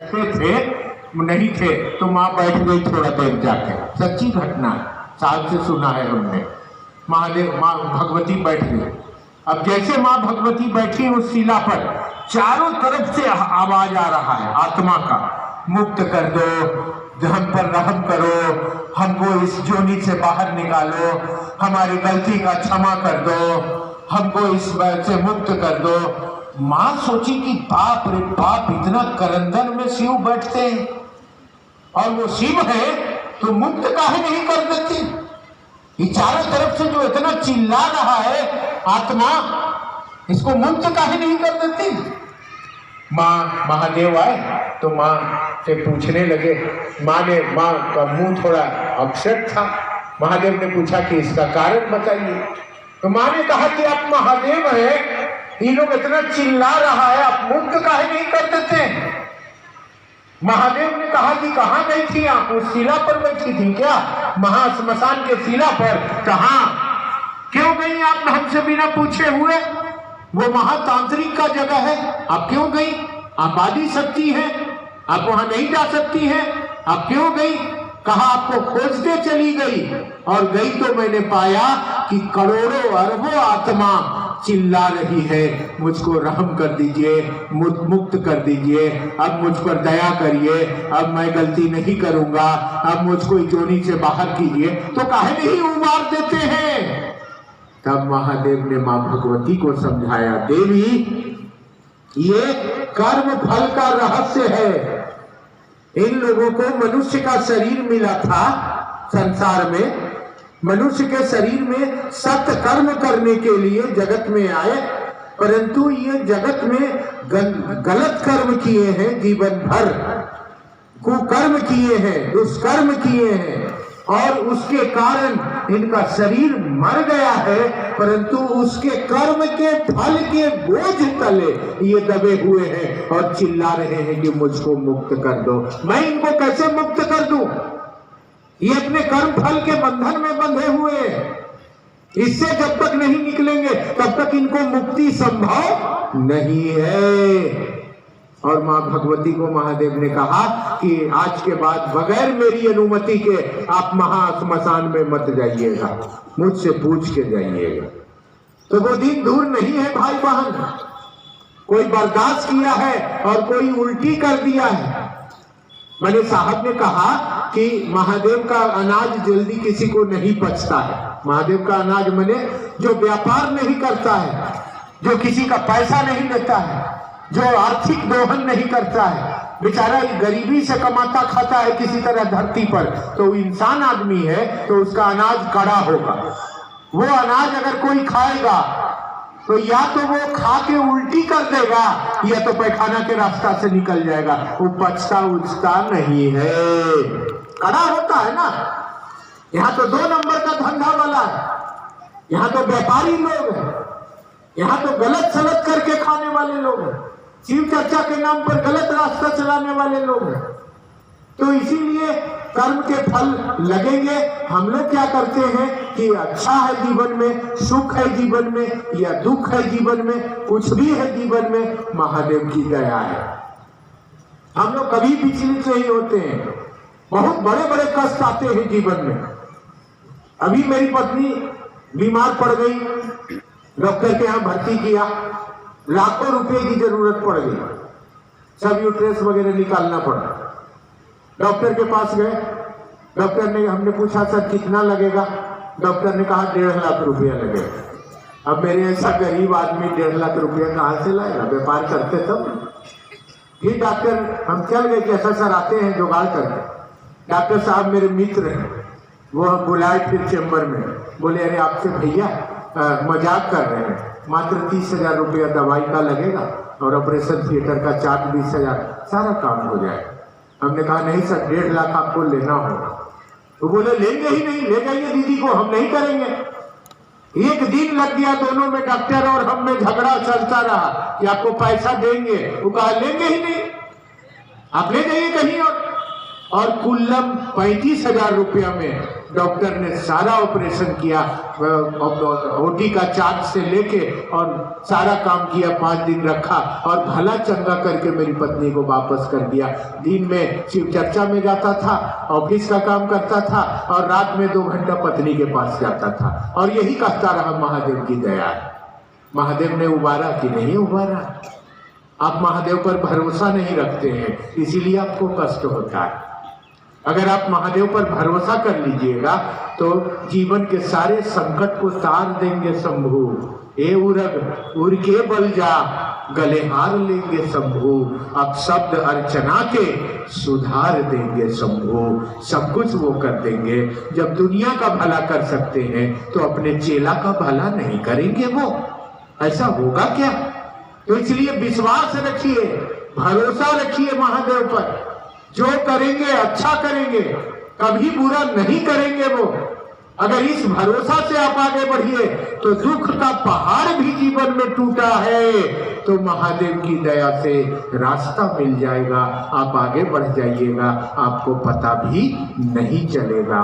थे नहीं थे तो माँ बैठ गई थोड़ा देर जाके। सच्ची घटना साल से सुना है हमने। महादेव माँ भगवती बैठ गई। अब जैसे माँ भगवती बैठी उस शिला पर, चारों तरफ से आवाज आ रहा है आत्मा का, मुक्त कर दो, हम पर रहम करो, हमको इस जोनी से बाहर निकालो, हमारी गलती का क्षमा कर दो, हमको इस से मुक्त कर दो। माँ सोची कि बाप रे बाप, इतना करंदन में शिव बैठते हैं और वो शिव है तो मुक्त काहे नहीं कर देते? ये चारों तरफ से जो इतना चिल्ला रहा है आत्मा, इसको मुक्त काहे नहीं कर देते? माँ महादेव आए तो माँ से पूछने लगे। माँ का मुंह थोड़ा अपसेट था। महादेव ने पूछा कि इसका कारण बताइए। तो माँ ने कहा कि आप महादेव हैं, ये लोग इतना चिल्ला रहा है, आप मुक्त काहे नहीं कर देते? महादेव ने कहा कि कहाँ गई थी आप? उस शिला पर बैठी थी क्या? महाश्मशान के शिला पर? कहाँ क्यों गई आप हमसे बिना पूछे हुए? वो महातांत्रिक का जगह है, आप क्यों गई? आप आदि शक्ति है, आप वहां नहीं जा सकती हैं, आप क्यों गई? कहा आपको खोजते चली गई, और गई तो मैंने पाया कि करोड़ों अरबों आत्मा चिल्ला रही है, मुझको रहम कर दीजिए, मुक्त कर दीजिए, अब मुझ पर दया करिए, अब मैं गलती नहीं करूंगा, अब मुझको जोनी से बाहर कीजिए। तो काहे नहीं उबार देते हैं? तब महादेव ने मां भगवती को समझाया, देवी ये कर्म फल का रहस्य है। इन लोगों को मनुष्य का शरीर मिला था संसार में, मनुष्य के शरीर में सत्य कर्म करने के लिए जगत में आए, परंतु ये जगत में गलत कर्म किए हैं, जीवन भर कुकर्म किए हैं, दुष्कर्म किए हैं, और उसके कारण इनका शरीर मर गया है, परंतु उसके कर्म के फल के बोझ तले ये दबे हुए हैं और चिल्ला रहे हैं कि मुझको मुक्त कर दो। मैं इनको कैसे मुक्त कर दूं? ये अपने कर्म फल के बंधन में बंधे हुए हैं, इससे जब तक नहीं निकलेंगे तब तक इनको मुक्ति संभव नहीं है। और मां भगवती को महादेव ने कहा कि आज के बाद बगैर मेरी अनुमति के आप महाश्मशान में मत जाइएगा, मुझसे पूछ के जाइएगा। तो वो दिन दूर नहीं है भाई बहन। कोई बर्दाश्त किया है और कोई उल्टी कर दिया है। मैंने साहब ने कहा कि महादेव का अनाज जल्दी किसी को नहीं पचता है। महादेव का अनाज माने जो व्यापार नहीं करता है, जो किसी का पैसा नहीं लेता है, जो आर्थिक दोहन नहीं करता है, बेचारा गरीबी से कमाता खाता है किसी तरह धरती पर, तो इंसान आदमी है तो उसका अनाज कड़ा होगा। वो अनाज अगर कोई खाएगा तो या तो वो खा के उल्टी कर देगा या तो पैखाना के रास्ता से निकल जाएगा, वो पचता उचता नहीं है, कड़ा होता है ना। यहाँ तो 2 नंबर का धंधा वाला है, यहाँ तो व्यापारी लोग हैं, यहाँ तो गलत सलत करके खाने वाले लोग हैं, शिव चर्चा के नाम पर गलत रास्ता चलाने वाले लोग हैं। तो इसीलिए कर्म के फल लगेंगे। हम लोग क्या करते हैं कि अच्छा है जीवन में, सुख है जीवन में या दुख है जीवन में, कुछ भी है जीवन में, महादेव की दया है। हम लोग कभी विचलित नहीं होते हैं। बहुत बड़े बड़े कष्ट आते हैं जीवन में। अभी मेरी पत्नी बीमार पड़ गई, डॉक्टर के यहाँ भर्ती किया, लाखों रुपए की जरूरत पड़ गई, सब यूट्रेस वगैरह निकालना पड़ा। डॉक्टर के पास गए, डॉक्टर ने, हमने पूछा सर कितना लगेगा? डॉक्टर ने कहा 1.5 लाख रुपया लगेगा। अब मेरे ऐसा गरीब आदमी 1.5 लाख रुपया कहाँ से लाएगा? व्यापार करते तब। फिर डॉक्टर, हम चल गए कि ऐसा सर आते हैं जुगाड़ करके। डॉक्टर साहब मेरे मित्र हैं, वो बुलाए फिर चैम्बर में, बोले अरे आपसे भैया मजाक कर रहे हैं, मात्र 30,000 रुपया दवाई का लगेगा और ऑपरेशन थिएटर का चार्ज 20,000, सारा काम हो जाएगा। हमने कहा नहीं सर 1.5 लाख आपको लेना होगा। तो बोले लेंगे ही नहीं, ले जाइए दीदी को, हम नहीं करेंगे। एक दिन लग गया दोनों में, डॉक्टर और हम में झगड़ा चलता रहा कि आपको पैसा देंगे, वो कहा लेंगे ही नहीं, आप ले जाइए कहीं और। और कुल्लम 35,000 रुपया में डॉक्टर ने सारा ऑपरेशन किया, ओटी का चार्ज से लेके और सारा काम किया। 5 दिन रखा और भला चंगा करके मेरी पत्नी को वापस कर दिया। दिन में शिव चर्चा में जाता था, ऑफिस का काम करता था और रात में 2 घंटा पत्नी के पास जाता था और यही कहता रहा महादेव की दया है। महादेव ने उबारा कि नहीं उबारा? आप महादेव पर भरोसा नहीं रखते हैं, इसीलिए आपको कष्ट होता है। अगर आप महादेव पर भरोसा कर लीजिएगा तो जीवन के सारे संकट को तार देंगे शंभू। ए उरग उर के बल जा, गले हार लेंगे शंभू। अब शब्द अर्चना के सुधार देंगे शंभू। सब कुछ वो कर देंगे। जब दुनिया का भला कर सकते हैं तो अपने चेला का भला नहीं करेंगे वो? ऐसा होगा क्या? तो इसलिए विश्वास रखिए, भरोसा रखिए महादेव पर। जो करेंगे अच्छा करेंगे, कभी बुरा नहीं करेंगे वो। अगर इस भरोसा से आप आगे बढ़िए तो दुख का पहाड़ भी जीवन में टूटा है तो महादेव की दया से रास्ता मिल जाएगा। आप आगे बढ़ जाइएगा, आपको पता भी नहीं चलेगा।